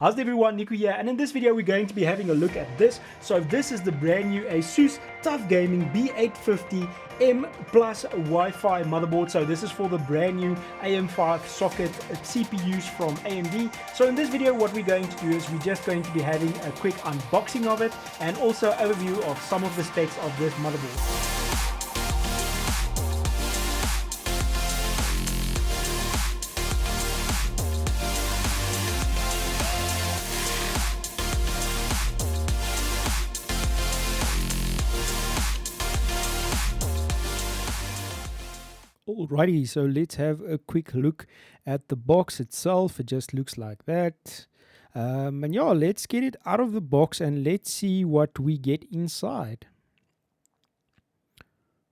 How's everyone, Nico here, and in this video we're going to be having a look at this. So this is the brand new Asus TUF Gaming B850M-Plus Wi-Fi motherboard. So this is for the brand new AM5 socket CPUs from AMD. So in this video what we're going to do is we're just going to be having a quick unboxing of it and also overview of some of the specs of this motherboard. Alrighty, so let's have a quick look at the box itself. It just looks like that. And yeah, let's get it out of the box and let's see what we get inside.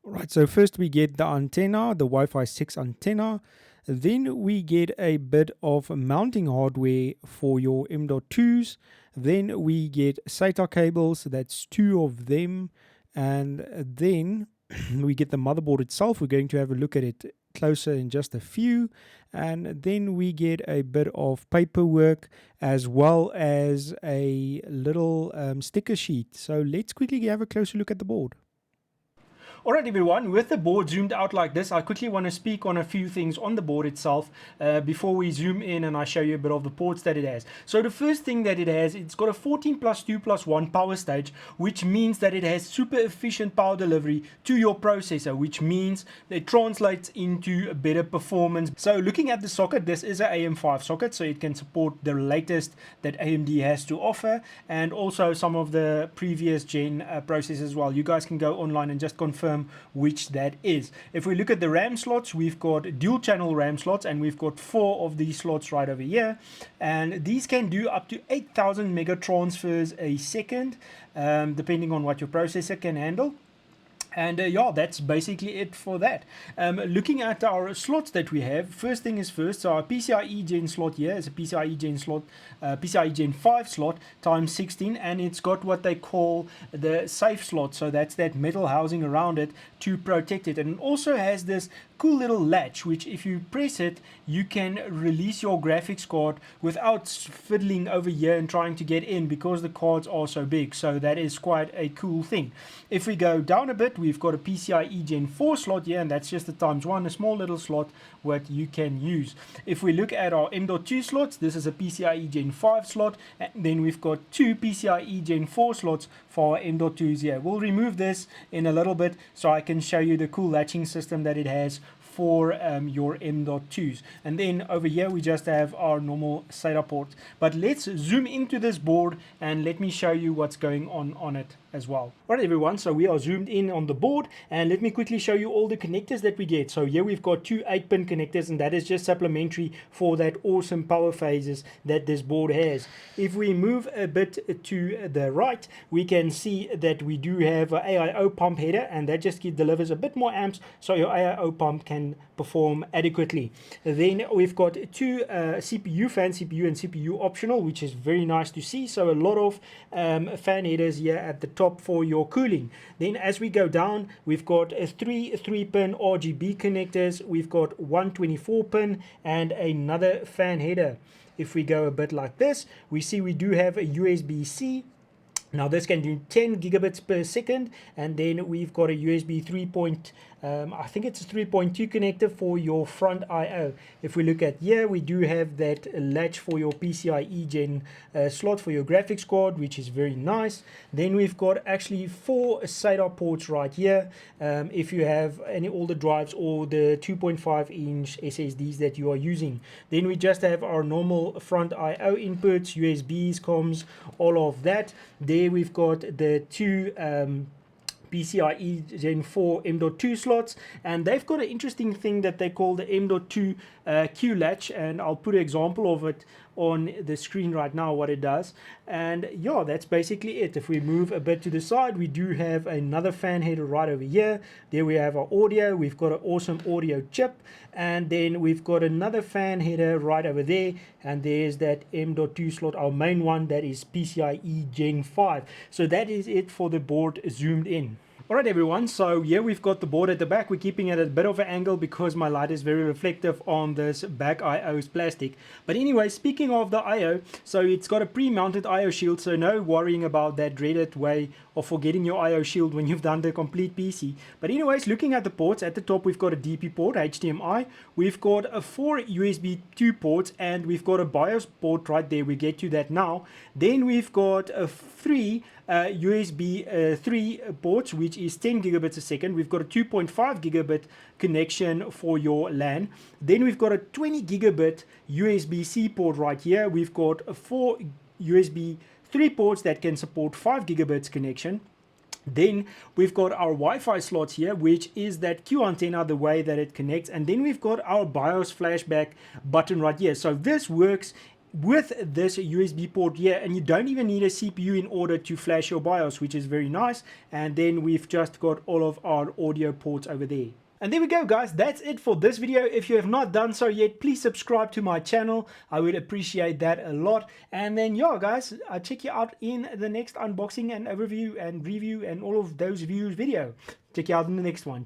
Alright, so first we get the antenna, the Wi-Fi 6 antenna. Then we get a bit of mounting hardware for your M.2s. Then we get SATA cables, that's 2 of them. And then we get the motherboard itself. We're going to have a look at it closer in just a few, and then we get a bit of paperwork as well as a little sticker sheet. So let's quickly have a closer look at the board. Alright everyone, with the board zoomed out like this, I quickly want to speak on a few things on the board itself before we zoom in and I show you a bit of the ports that it has. So the first thing that it has, it's got a 14+2+1 power stage, which means that it has super efficient power delivery to your processor, which means it translates into a better performance. So looking at the socket, this is an AM5 socket, so it can support the latest that AMD has to offer and also some of the previous gen processors as well. You guys can go online and just confirm which that is. If we look at the RAM slots, we've got dual channel RAM slots and we've got 4 of these slots right over here, and these can do up to 8,000 mega transfers a second, depending on what your processor can handle. And yeah, that's basically it for that. Looking at our slots that we have, first thing is first, so our PCIe Gen slot here is a PCIe Gen slot, PCIe Gen 5 slot times 16, and it's got what they call the safe slot, so that's that metal housing around it to protect it. And it also has this cool little latch, which if you press it, you can release your graphics card without fiddling over here and trying to get in, because the cards are so big. So that is quite a cool thing. If we go down a bit, we've got a PCIe Gen 4 slot here, and that's just a ×1, a small little slot what you can use. If we look at our M.2 slots, this is a PCIe Gen 5 slot, and then we've got 2 PCIe Gen 4 slots for our M.2s here. We'll remove this in a little bit so I can show you the cool latching system that it has for your M.2s. And then over here we just have our normal SATA ports. But let's zoom into this board and let me show you what's going on it as well. Alright everyone, so we are zoomed in on the board and let me quickly show you all the connectors that we get. So here we've got 2 8-pin connectors, and that is just supplementary for that awesome power phases that this board has. If we move a bit to the right, we can see that we do have an AIO pump header, and that just delivers a bit more amps so your AIO pump can perform adequately. Then we've got 2 CPU fans, CPU and CPU optional, which is very nice to see. So a lot of fan headers here at the top for your cooling. Then as we go down, we've got 3 3-pin RGB connectors, we've got 1 24-pin and another fan header. If we go a bit like this, we see we do have a USB-C. Now this can do 10 gigabits per second, and then we've got a USB 3. I think it's a 3.2 connector for your front I/O. If we look at here, we do have that latch for your PCIe Gen slot for your graphics card, which is very nice. Then we've got actually 4 SATA ports right here. If you have any older drives or the 2.5-inch SSDs that you are using. Then we just have our normal front I/O inputs, USBs, comms, all of that. There we've got the 2 PCIe Gen 4 M.2 slots, and they've got an interesting thing that they call the M.2 Q latch, and I'll put an example of it on the screen right now what it does. And yeah, that's basically it. If we move a bit to the side, we do have another fan header right over here. There we have our audio, we've got an awesome audio chip, and then we've got another fan header right over there, and there's that M.2 slot, our main one, that is PCIe Gen 5. So that is it for the board zoomed in. Alright everyone, so here we've got the board at the back. We're keeping it at a bit of an angle because my light is very reflective on this back IO's plastic. But anyway, speaking of the IO, so it's got a pre-mounted IO shield, so no worrying about that dreaded way of forgetting your IO shield when you've done the complete PC. But anyways, looking at the ports, at the top we've got a DP port, HDMI, we've got a 4 USB 2 ports, and we've got a BIOS port right there. We get to that now. Then we've got a 3 USB 3 ports, which is 10 gigabits a second. We've got a 2.5 gigabit connection for your LAN. Then we've got a 20 gigabit USB-C port right here. We've got a 4 USB 3 ports that can support 5 gigabits connection. Then we've got our Wi-Fi slots here, which is that Q antenna, the way that it connects. And then we've got our BIOS flashback button right here. So this works with this USB port here, and you don't even need a CPU in order to flash your BIOS, which is very nice. And then we've just got all of our audio ports over there. And there we go, guys. That's it for this video. If you have not done so yet, please subscribe to my channel. I would appreciate that a lot. And then, yeah, guys, I'll check you out in the next unboxing and overview and review and all of those views video. Check you out in the next one.